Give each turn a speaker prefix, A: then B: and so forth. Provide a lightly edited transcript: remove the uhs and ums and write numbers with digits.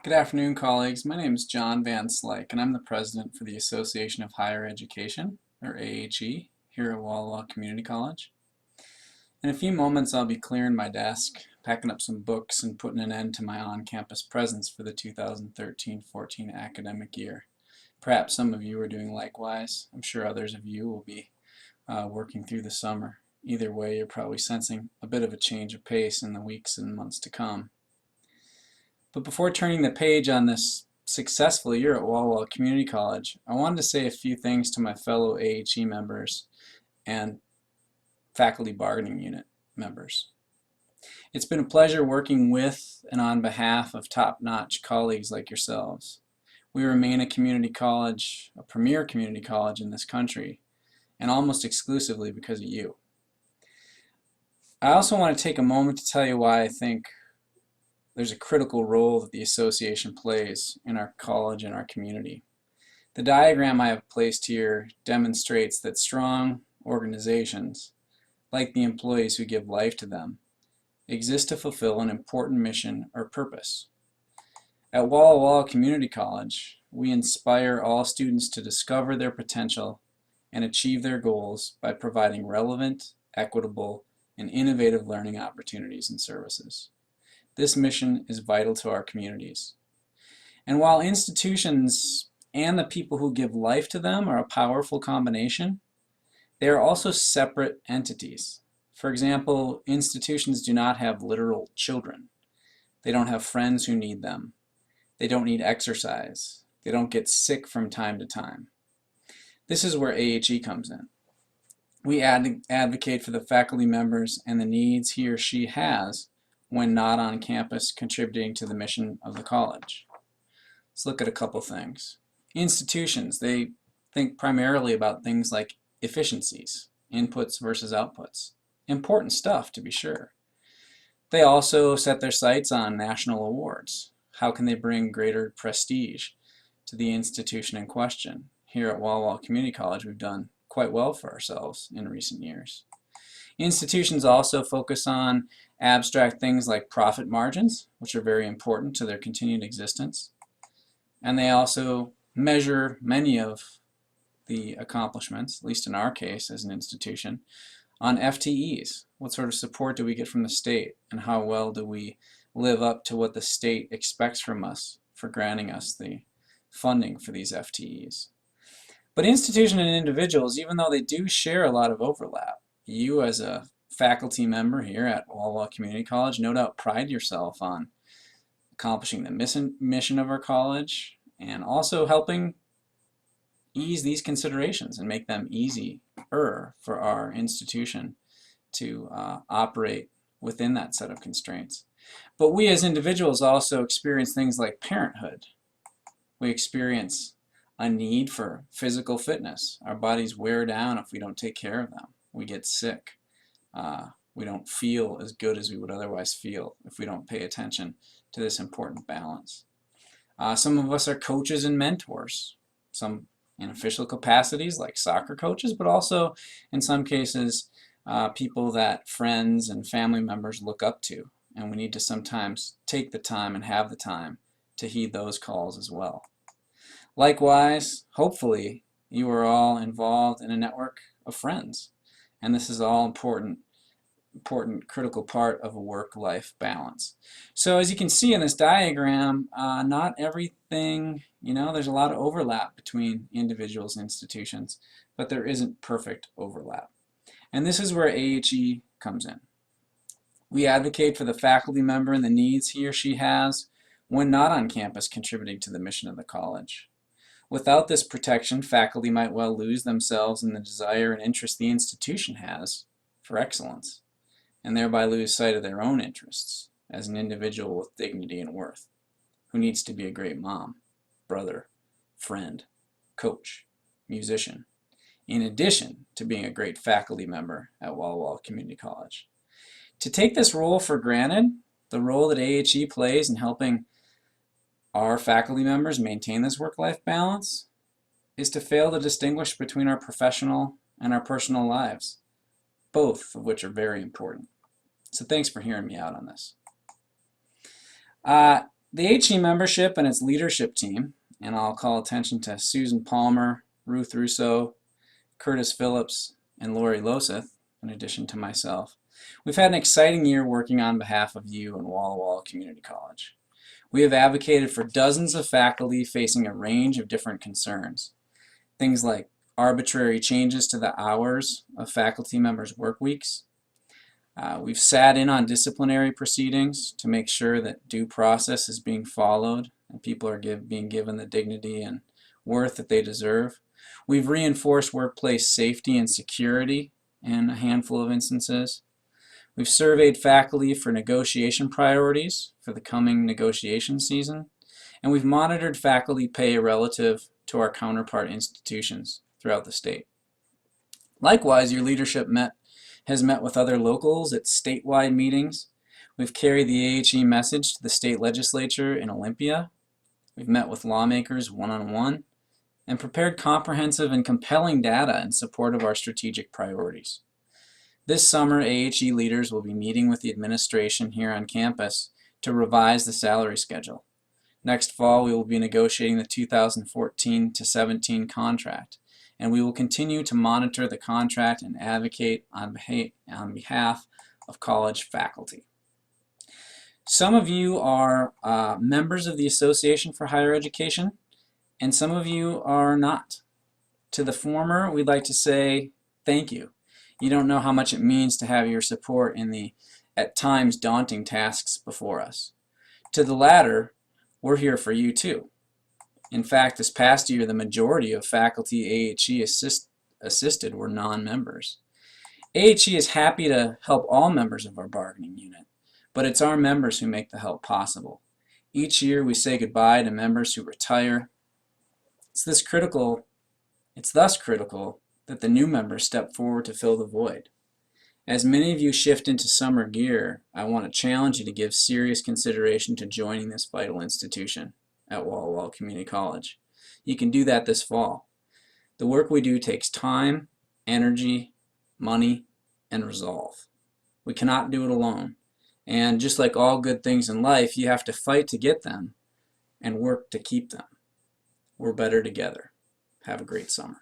A: Good afternoon, colleagues. My name is John Van Slyke, and I'm the president for the Association of Higher Education, or AHE, here at Walla Walla Community College. In a few moments, I'll be clearing my desk, packing up some books, and putting an end to my on-campus presence for the 2013-14 academic year. Perhaps some of you are doing likewise. I'm sure others of you will be working through the summer. Either way, you're probably sensing a bit of a change of pace in the weeks and months to come. But before turning the page on this successful year at Walla Walla Community College, I wanted to say a few things to my fellow AHE members and faculty bargaining unit members. It's been a pleasure working with and on behalf of top-notch colleagues like yourselves. We remain a community college, a premier community college in this country, and almost exclusively because of you. I also want to take a moment to tell you why I think there's a critical role that the association plays in our college and our community. The diagram I have placed here demonstrates that strong organizations, like the employees who give life to them, exist to fulfill an important mission or purpose. At Walla Walla Community College, we inspire all students to discover their potential and achieve their goals by providing relevant, equitable, and innovative learning opportunities and services. This mission is vital to our communities. And while institutions and the people who give life to them are a powerful combination, they are also separate entities. For example, institutions do not have literal children. They don't have friends who need them. They don't need exercise. They don't get sick from time to time. This is where AHE comes in. We advocate for the faculty members and the needs he or she has when not on campus contributing to the mission of the college. Let's look at a couple things. Institutions, they think primarily about things like efficiencies, inputs versus outputs. Important stuff, to be sure. They also set their sights on national awards. How can they bring greater prestige to the institution in question? Here at Walla Walla Community College, we've done quite well for ourselves in recent years. Institutions also focus on abstract things like profit margins, which are very important to their continued existence. And they also measure many of the accomplishments, at least in our case as an institution, on FTEs. What sort of support do we get from the state, and how well do we live up to what the state expects from us for granting us the funding for these FTEs. But institutions and individuals, even though they do share a lot of overlap, you as a faculty member here at Walla Walla Community College no doubt pride yourself on accomplishing the mission of our college and also helping ease these considerations and make them easier for our institution to operate within that set of constraints. But we as individuals also experience things like parenthood. We experience a need for physical fitness. Our bodies wear down if we don't take care of them. We get sick. We don't feel as good as we would otherwise feel if we don't pay attention to this important balance. Some of us are coaches and mentors, some in official capacities like soccer coaches, but also in some cases people that friends and family members look up to, and we need to sometimes take the time and have the time to heed those calls as well. Likewise, hopefully you are all involved in a network of friends. And this is all important critical part of a work-life balance. So as you can see in this diagram, not everything, there's a lot of overlap between individuals and institutions, but there isn't perfect overlap. And this is where AHE comes in. We advocate for the faculty member and the needs he or she has when not on campus contributing to the mission of the college. Without this protection, faculty might well lose themselves in the desire and interest the institution has for excellence, and thereby lose sight of their own interests as an individual with dignity and worth, who needs to be a great mom, brother, friend, coach, musician, in addition to being a great faculty member at Walla Walla Community College. To take this role for granted, the role that AHE plays in helping our faculty members maintain this work-life balance, is to fail to distinguish between our professional and our personal lives, both of which are very important. So thanks for hearing me out on this. The AHE membership and its leadership team, and I'll call attention to Susan Palmer, Ruth Russo, Curtis Phillips, and Lori Loseth, in addition to myself. We've had an exciting year working on behalf of you and Walla Walla Community College. We have advocated for dozens of faculty facing a range of different concerns. Things like arbitrary changes to the hours of faculty members' work weeks. We've sat in on disciplinary proceedings to make sure that due process is being followed and people are being given the dignity and worth that they deserve. We've reinforced workplace safety and security in a handful of instances. We've surveyed faculty for negotiation priorities for the coming negotiation season, and we've monitored faculty pay relative to our counterpart institutions throughout the state. Likewise, your leadership has met with other locals at statewide meetings. We've carried the AHE message to the state legislature in Olympia. We've met with lawmakers one-on-one and prepared comprehensive and compelling data in support of our strategic priorities. This summer, AHE leaders will be meeting with the administration here on campus to revise the salary schedule. Next fall, we will be negotiating the 2014-17 contract, and we will continue to monitor the contract and advocate on behalf of college faculty. Some of you are members of the Association for Higher Education, and some of you are not. To the former, we'd like to say thank you. You don't know how much it means to have your support in the, at times, daunting tasks before us. To the latter, we're here for you too. In fact, this past year, the majority of faculty AHE assisted were non-members. AHE is happy to help all members of our bargaining unit, but it's our members who make the help possible. Each year, we say goodbye to members who retire. It's thus critical that the new members step forward to fill the void. As many of you shift into summer gear, I want to challenge you to give serious consideration to joining this vital institution at Walla Walla Community College. You can do that this fall. The work we do takes time, energy, money, and resolve. We cannot do it alone. And just like all good things in life, you have to fight to get them and work to keep them. We're better together. Have a great summer.